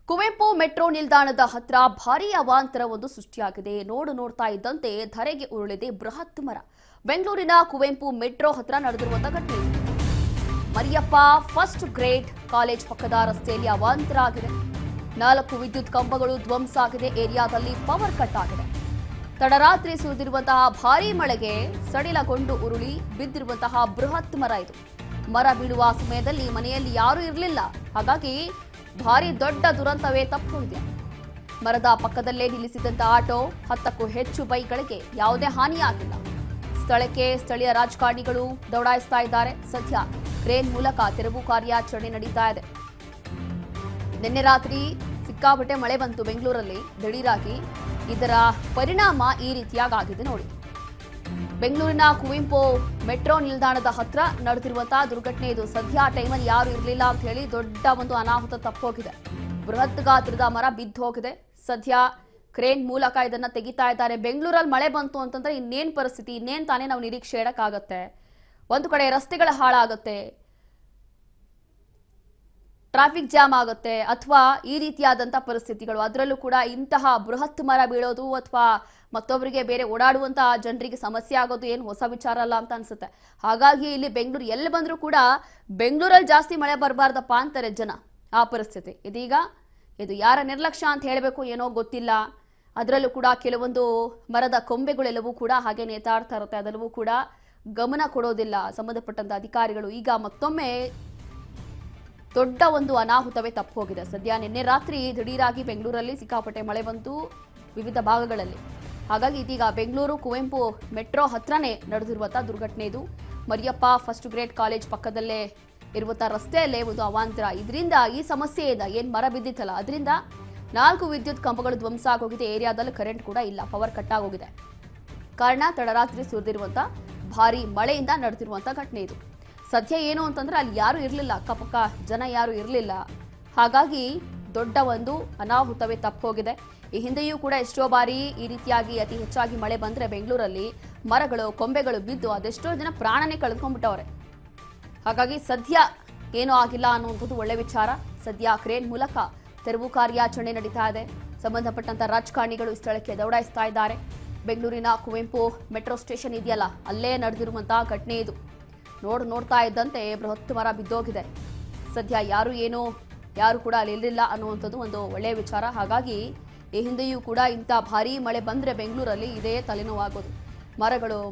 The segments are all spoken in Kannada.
ಕುವೆಂಪು ಮೆಟ್ರೋ ನಿಲ್ದಾಣದ ಹತ್ರ ಭಾರೀ ಅವಾಂತರವೊಂದು ಸೃಷ್ಟಿಯಾಗಿದೆ. ನೋಡ್ತಾ ಇದ್ದಂತೆ ಧರೆಗೆ ಉರುಳಿದೆ ಬೃಹತ್ ಮರ. ಬೆಂಗಳೂರಿನ ಕುವೆಂಪು ಮೆಟ್ರೋ ಹತ್ರ ನಡೆದಿರುವಂತಹ ಘಟನೆ. ಮರಿಯಪ್ಪ ಫಸ್ಟ್ ಗ್ರೇಡ್ ಕಾಲೇಜ್ ಪಕ್ಕದ ರಸ್ತೆಯಲ್ಲಿ ಅವಾಂತರ ಆಗಿದೆ. 4 ವಿದ್ಯುತ್ ಕಂಬಗಳು ಧ್ವಂಸ ಆಗಿದೆ. ಏರಿಯಾದಲ್ಲಿ ಪವರ್ ಕಟ್ ಆಗಿದೆ. ತಡರಾತ್ರಿ ಸುರಿದಿರುವಂತಹ ಭಾರೀ ಮಳೆಗೆ ಸಡಿಲಗೊಂಡು ಉರುಳಿ ಬಿದ್ದಿರುವಂತಹ ಬೃಹತ್ ಮರ ಇದು. ಮರ ಬೀಳುವ ಸಮಯದಲ್ಲಿ ಮನೆಯಲ್ಲಿ ಯಾರೂ ಇರಲಿಲ್ಲ. ಹಾಗಾಗಿ ಭಾರಿ ದೊಡ್ಡ ದುರಂತವೇ ತಪ್ಪಿದೆ. ಮರದ ಪಕ್ಕದಲ್ಲೇ ನಿಲ್ಲಿಸಿದಂತ ಆಟೋ 10ಕ್ಕೂ ಹೆಚ್ಚು ಬೈಕ್ಗಳಿಗೆ ಯಾವುದೇ ಹಾನಿಯಾಗಿಲ್ಲ. ಸ್ಥಳಕ್ಕೆ ಸ್ಥಳೀಯ ರಾಜಕಾರಣಿಗಳು ದೌಡಾಯಿಸ್ತಾ ಇದ್ದಾರೆ. ಸದ್ಯ ಕ್ರೇನ್ ಮೂಲಕ ತೆರವು ಕಾರ್ಯಾಚರಣೆ ನಡೀತಾ ಇದೆ. ನಿನ್ನೆ ರಾತ್ರಿ ಸಿಕ್ಕಾಪಟ್ಟೆ ಮಳೆ ಬಂತು ಬೆಂಗಳೂರಲ್ಲಿ ದಿಢೀರಾಗಿ. ಇದರ ಪರಿಣಾಮ ಈ ರೀತಿಯಾಗಿದೆ ನೋಡಿ. ಬೆಂಗಳೂರಿನ ಕುವೆಂಪು ಮೆಟ್ರೋ ನಿಲ್ದಾಣದ ಹತ್ರ ನಡೆದಿರುವಂತಹ ದುರ್ಘಟನೆ ಇದು. ಸದ್ಯ ಟೈಮಲ್ಲಿ ಯಾರು ಇರಲಿಲ್ಲ ಅಂತ ಹೇಳಿ ದೊಡ್ಡ ಒಂದು ಅನಾಹುತ ತಪ್ಪೋಗಿದೆ. ಬೃಹತ್ ಗಾತ್ರದ ಮರ ಬಿದ್ದು ಹೋಗಿದೆ. ಸದ್ಯ ಕ್ರೇನ್ ಮೂಲಕ ಇದನ್ನ ತೆಗಿತಾ ಇದ್ದಾರೆ. ಬೆಂಗಳೂರಲ್ಲಿ ಮಳೆ ಬಂತು ಅಂತಂದ್ರೆ ಇನ್ನೇನ್ ಪರಿಸ್ಥಿತಿ, ಇನ್ನೇನ್ ತಾನೇ ನಾವು ನಿರೀಕ್ಷೆ ಇಡಕ್ಕಾಗತ್ತೆ. ಒಂದು ಕಡೆ ರಸ್ತೆಗಳ ಹಾಳಾಗುತ್ತೆ, ಟ್ರಾಫಿಕ್ ಜಾಮ್ ಆಗುತ್ತೆ, ಅಥವಾ ಈ ರೀತಿಯಾದಂತಹ ಪರಿಸ್ಥಿತಿಗಳು. ಅದರಲ್ಲೂ ಕೂಡ ಇಂತಹ ಬೃಹತ್ ಮರ ಬೀಳೋದು ಅಥವಾ ಮತ್ತೊಬ್ಬರಿಗೆ ಬೇರೆ ಓಡಾಡುವಂತಹ ಜನರಿಗೆ ಸಮಸ್ಯೆ ಆಗೋದು ಏನು ಹೊಸ ವಿಚಾರ ಅಲ್ಲ ಅಂತ ಅನ್ಸುತ್ತೆ. ಹಾಗಾಗಿ ಇಲ್ಲಿ ಬೆಂಗಳೂರು ಎಲ್ಲಿ ಬಂದರೂ ಕೂಡ ಬೆಂಗಳೂರಲ್ಲಿ ಜಾಸ್ತಿ ಮಳೆ ಬರಬಾರ್ದಪ್ಪ ಅಂತಾರೆ ಜನ. ಆ ಪರಿಸ್ಥಿತಿ ಇದೀಗ. ಇದು ಯಾರ ನಿರ್ಲಕ್ಷ್ಯ ಅಂತ ಹೇಳಬೇಕು ಏನೋ ಗೊತ್ತಿಲ್ಲ. ಅದರಲ್ಲೂ ಕೂಡ ಕೆಲವೊಂದು ಮರದ ಕೊಂಬೆಗಳೆಲ್ಲವೂ ಕೂಡ ಹಾಗೆ ನೇತಾಡ್ತಾ ಇರುತ್ತೆ. ಅದೆಲ್ಲವೂ ಕೂಡ ಗಮನ ಕೊಡೋದಿಲ್ಲ ಸಂಬಂಧಪಟ್ಟಂತ ಅಧಿಕಾರಿಗಳು. ಈಗ ಮತ್ತೊಮ್ಮೆ ದೊಡ್ಡ ಒಂದು ಅನಾಹುತವೇ ತಪ್ಪು ಹೋಗಿದೆ. ಸದ್ಯ ನಿನ್ನೆ ರಾತ್ರಿ ದಿಢೀರಾಗಿ ಬೆಂಗಳೂರಲ್ಲಿ ಸಿಕ್ಕಾಪಟ್ಟೆ ಮಳೆ ಬಂತು ವಿವಿಧ ಭಾಗಗಳಲ್ಲಿ. ಹಾಗಾಗಿ ಇದೀಗ ಬೆಂಗಳೂರು ಕುವೆಂಪು ಮೆಟ್ರೋ ಹತ್ರನೇ ನಡೆದಿರುವಂತಹ ದುರ್ಘಟನೆ ಇದು. ಮರಿಯಪ್ಪ ಫಸ್ಟ್ ಗ್ರೇಡ್ ಕಾಲೇಜ್ ಪಕ್ಕದಲ್ಲೇ ಇರುವಂತಹ ರಸ್ತೆಯಲ್ಲೇ ಒಂದು ಅವಾಂತರ. ಇದರಿಂದ ಈ ಸಮಸ್ಯೆಯಿಂದ ಏನ್ ಮರ ಬಿದ್ದಿತ್ತಲ್ಲ ಅದರಿಂದ 4 ವಿದ್ಯುತ್ ಕಂಬಗಳು ಧ್ವಂಸ ಆಗೋಗಿದೆ. ಏರಿಯಾದಲ್ಲಿ ಕರೆಂಟ್ ಕೂಡ ಇಲ್ಲ, ಪವರ್ ಕಟ್ ಆಗೋಗಿದೆ. ಕಾರಣ ತಡರಾತ್ರಿ ಸುರಿದಿರುವಂತಹ ಭಾರಿ ಮಳೆಯಿಂದ ನಡೆದಿರುವಂತಹ ಘಟನೆ ಇದು. ಸದ್ಯ ಏನು ಅಂತಂದ್ರೆ ಅಲ್ಲಿ ಯಾರು ಇರಲಿಲ್ಲ, ಅಕ್ಕಪಕ್ಕ ಜನ ಯಾರು ಇರಲಿಲ್ಲ. ಹಾಗಾಗಿ ದೊಡ್ಡ ಒಂದು ಅನಾಹುತವೇ ತಪ್ಪೋಗಿದೆ. ಈ ಹಿಂದೆಯೂ ಕೂಡ ಎಷ್ಟೋ ಬಾರಿ ಈ ರೀತಿಯಾಗಿ ಅತಿ ಹೆಚ್ಚಾಗಿ ಮಳೆ ಬಂದ್ರೆ ಬೆಂಗಳೂರಲ್ಲಿ ಮರಗಳು ಕೊಂಬೆಗಳು ಬಿದ್ದು ಅದೆಷ್ಟೋ ಜನ ಪ್ರಾಣನೇ ಕಳೆದುಕೊಂಡ್ಬಿಟ್ಟವ್ರೆ. ಹಾಗಾಗಿ ಸದ್ಯ ಏನೂ ಆಗಿಲ್ಲ ಅನ್ನುವಂಥದ್ದು ಒಳ್ಳೆ ವಿಚಾರ. ಸದ್ಯ ಕ್ರೇನ್ ಮೂಲಕ ತೆರವು ಕಾರ್ಯಾಚರಣೆ ನಡೀತಾ ಇದೆ. ಸಂಬಂಧಪಟ್ಟಂತ ರಾಜಕಾರಣಿಗಳು ಸ್ಥಳಕ್ಕೆ ದೌಡಾಯಿಸ್ತಾ ಇದ್ದಾರೆ. ಬೆಂಗಳೂರಿನ ಕುವೆಂಪು ಮೆಟ್ರೋ ಸ್ಟೇಷನ್ ಇದೆಯಲ್ಲ, ಅಲ್ಲೇ ನಡೆದಿರುವಂತಹ ಘಟನೆ ಇದು. ನೋಡ್ತಾ ಇದ್ದಂತೆ ಬೃಹತ್ ಮರ ಬಿದ್ದೋಗಿದೆ. ಸದ್ಯ ಯಾರು ಕೂಡ ಅಲ್ಲಿ ಇರಲಿಲ್ಲ ಅನ್ನುವಂಥದ್ದು ಒಂದು ಒಳ್ಳೆಯ ವಿಚಾರ. ಹಾಗಾಗಿ ಈ ಹಿಂದೆಯೂ ಕೂಡ ಇಂಥ ಭಾರೀ ಮಳೆ ಬಂದರೆ ಬೆಂಗಳೂರಲ್ಲಿ ಇದೇ ತಲೆನೋವಾಗೋದು.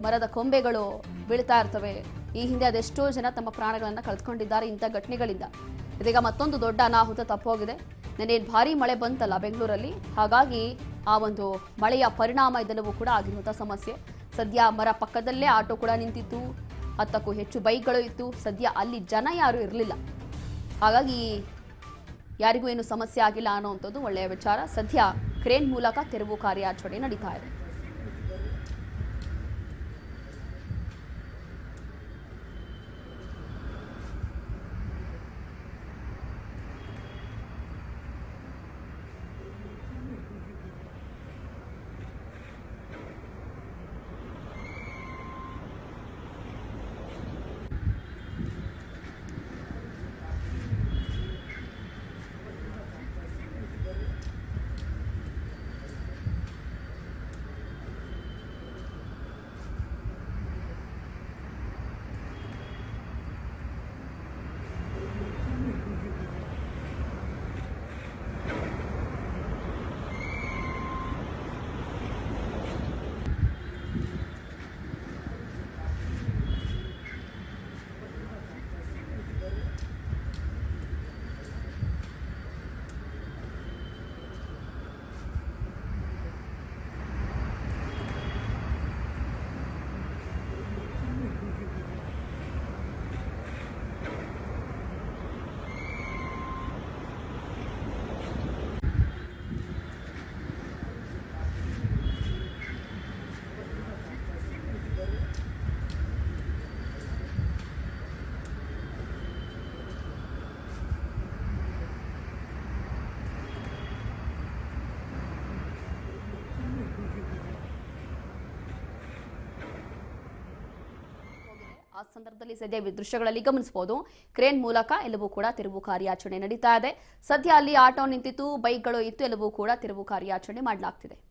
ಮರದ ಕೊಂಬೆಗಳು ಬೀಳ್ತಾ ಇರ್ತವೆ. ಈ ಹಿಂದೆ ಅದೆಷ್ಟೋ ಜನ ತಮ್ಮ ಪ್ರಾಣಗಳನ್ನು ಕಳೆದುಕೊಂಡಿದ್ದಾರೆ ಇಂಥ ಘಟನೆಗಳಿಂದ. ಇದೀಗ ಮತ್ತೊಂದು ದೊಡ್ಡ ಅನಾಹುತ ತಪ್ಪೋಗಿದೆ. ನೆನ್ನೆ ಭಾರೀ ಮಳೆ ಬಂತಲ್ಲ ಬೆಂಗಳೂರಲ್ಲಿ, ಹಾಗಾಗಿ ಆ ಒಂದು ಮಳೆಯ ಪರಿಣಾಮ ಇದೆಲ್ಲವೂ ಕೂಡ ಆಗಿರುವಂಥ ಸಮಸ್ಯೆ. ಸದ್ಯ ಮರ ಪಕ್ಕದಲ್ಲೇ ಆಟೋ ಕೂಡ ನಿಂತಿತ್ತು, 10ಕ್ಕೂ ಹೆಚ್ಚು ಬೈಕ್ಗಳು ಇತ್ತು. ಸದ್ಯ ಅಲ್ಲಿ ಜನ ಯಾರು ಇರಲಿಲ್ಲ. ಹಾಗಾಗಿ ಯಾರಿಗೂ ಏನು ಸಮಸ್ಯೆ ಆಗಿಲ್ಲ ಅನ್ನೋವಂಥದ್ದು ಒಳ್ಳೆಯ ವಿಚಾರ. ಸದ್ಯ ಕ್ರೇನ್ ಮೂಲಕ ತೆರವು ಕಾರ್ಯಾಚರಣೆ ನಡೀತಾ ಇದೆ. ಆ ಸಂದರ್ಭದಲ್ಲಿ ಸದ್ಯ ದೃಶ್ಯಗಳಲ್ಲಿ ಗಮನಿಸಬಹುದು ಕ್ರೇನ್ ಮೂಲಕ ಎಲ್ಲವೂ ಕೂಡ ತಿರುವು ಕಾರ್ಯಾಚರಣೆ ನಡೀತಾ ಇದೆ. ಸದ್ಯ ಅಲ್ಲಿ ಆಟೋ ನಿಂತಿತ್ತು, ಬೈಕ್ಗಳು ಇತ್ತು, ಎಲ್ಲವೂ ಕೂಡ ತಿರುವು ಕಾರ್ಯಾಚರಣೆ ಮಾಡಲಾಗ್ತಿದೆ.